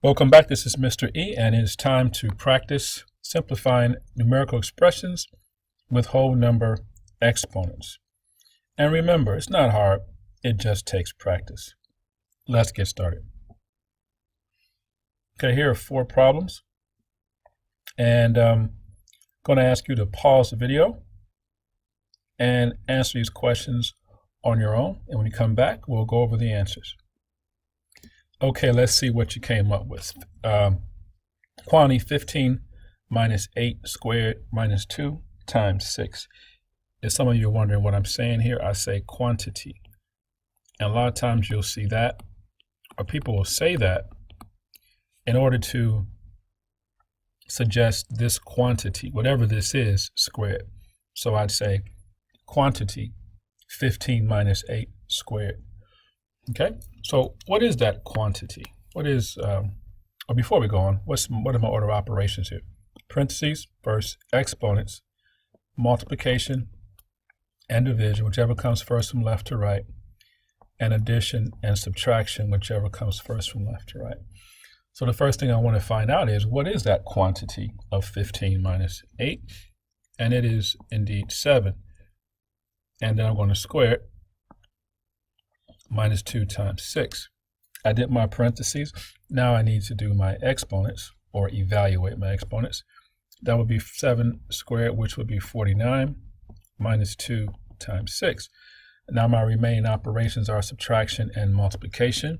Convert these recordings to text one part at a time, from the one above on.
Welcome back. This is Mr. E, and it is time to practice simplifying numerical expressions with whole number exponents. And remember, it's not hard, it just takes practice. Let's get started. Okay, here are 4 problems, and I'm going to ask you to pause the video and answer these questions on your own, and when you come back, we'll go over the answers. Okay, let's see what you came up with. Quantity 15 minus 8 squared minus 2 times 6. If some of you are wondering what I'm saying here, I say quantity. And a lot of times you'll see that, or people will say that in order to suggest this quantity, whatever this is, squared. So I'd say quantity 15 minus 8 squared. Okay, so what is that quantity? What is, or before we go on, what are my order of operations here? Parentheses, first, exponents, multiplication and division, whichever comes first from left to right, and addition and subtraction, whichever comes first from left to right. So the first thing I want to find out is, what is that quantity of 15 minus 8? And it is indeed 7. And then I'm going to square it. Minus 2 times 6. I did my parentheses. Now I need to do my exponents, or evaluate my exponents. That would be 7 squared, which would be 49, minus 2 times 6. Now my remaining operations are subtraction and multiplication,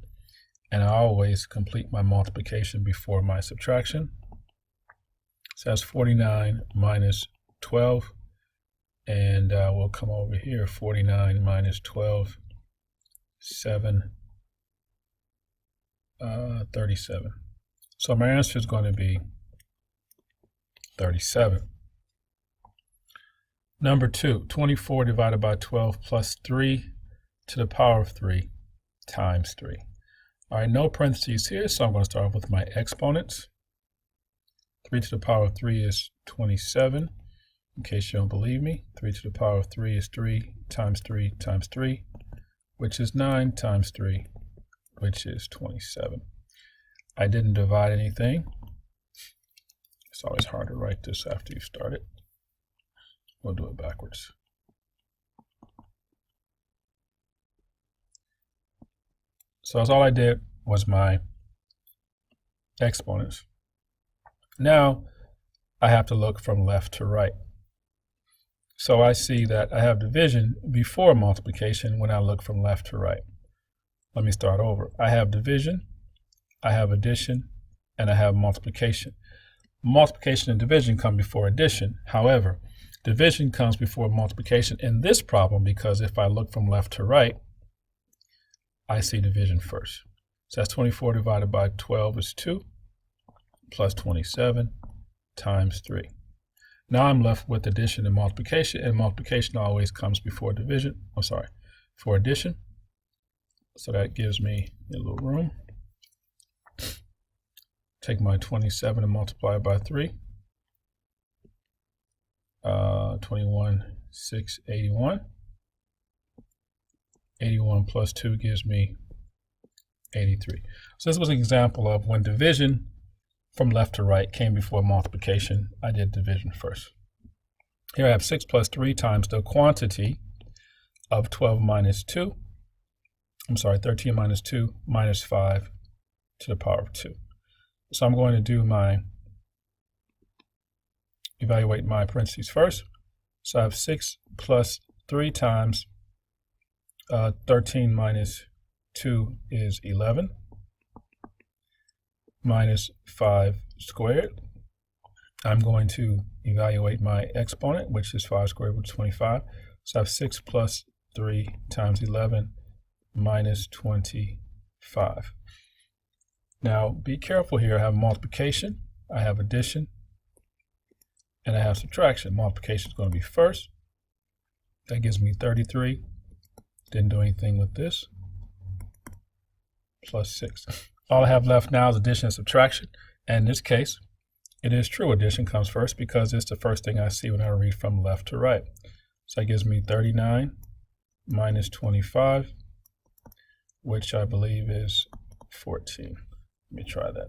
and I always complete my multiplication before my subtraction. So that's 49 minus 12, and we'll come over here, 49 minus 12, 37. So my answer is going to be 37. Number 2, 24 divided by 12 plus 3 to the power of 3 times 3. All right, no parentheses here, so I'm going to start off with my exponents. 3 to the power of 3 is 27. In case you don't believe me, 3 to the power of 3 is 3 times 3 times 3. Which is 9 times 3, which is 27. I didn't divide anything. It's always hard to write this after you've started. We'll do it backwards. So that's all I did was my exponents. Now I have to look from left to right. So I see that I have division before multiplication when I look from left to right. Let me start over. I have division, I have addition, and I have multiplication. Multiplication and division come before addition. However, division comes before multiplication in this problem because if I look from left to right, I see division first. So that's 24 divided by 12 is 2, plus 27 times 3. Now I'm left with addition and multiplication always comes before division. I'm sorry, for addition. So that gives me a little room. Take my 27 and multiply it by 3. 21, 6, 81. 81 plus 2 gives me 83. So this was an example of when division from left to right came before multiplication. I did division first. Here I have 6 plus 3 times the quantity of 12 minus 2. I'm sorry, 13 minus 2 minus 5 to the power of 2. So I'm going to do evaluate my parentheses first. So I have 6 plus 3 times 13 minus 2 is 11. Minus 5 squared. I'm going to evaluate my exponent, which is 5 squared, which is 25. So I have 6 plus 3 times 11 minus 25. Now be careful here. I have multiplication, I have addition, and I have subtraction. Multiplication is going to be first. That gives me 33. Didn't do anything with this. Plus 6. All I have left now is addition and subtraction. And in this case, it is true addition comes first because it's the first thing I see when I read from left to right. So that gives me 39 minus 25, which I believe is 14. Let me try that.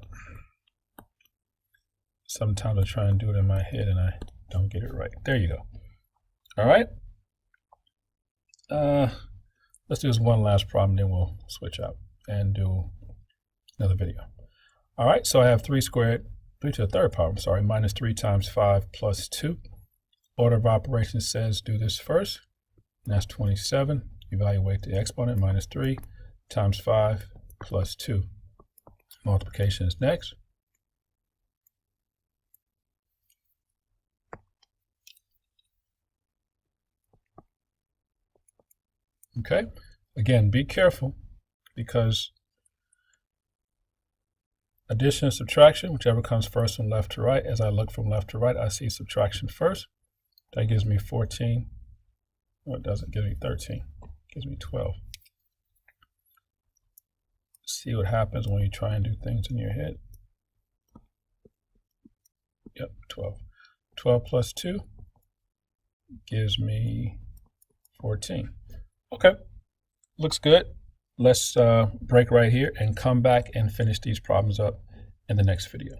Sometimes I try and do it in my head and I don't get it right. There you go. All right. Let's do this one last problem, then we'll switch out and do another video. All right, so I have 3 to the third power, I'm sorry, minus 3 times 5 plus 2. Order of operations says do this first. And that's 27. Evaluate the exponent, minus 3 times 5 plus 2. Multiplication is next. Okay, again, be careful because addition and subtraction, whichever comes first from left to right. As I look from left to right, I see subtraction first. That gives me 14. No, it doesn't give me 13. It gives me 12. See what happens when you try and do things in your head. Yep, 12. 12 plus 2 gives me 14. Okay, looks good. Let's break right here and come back and finish these problems up in the next video.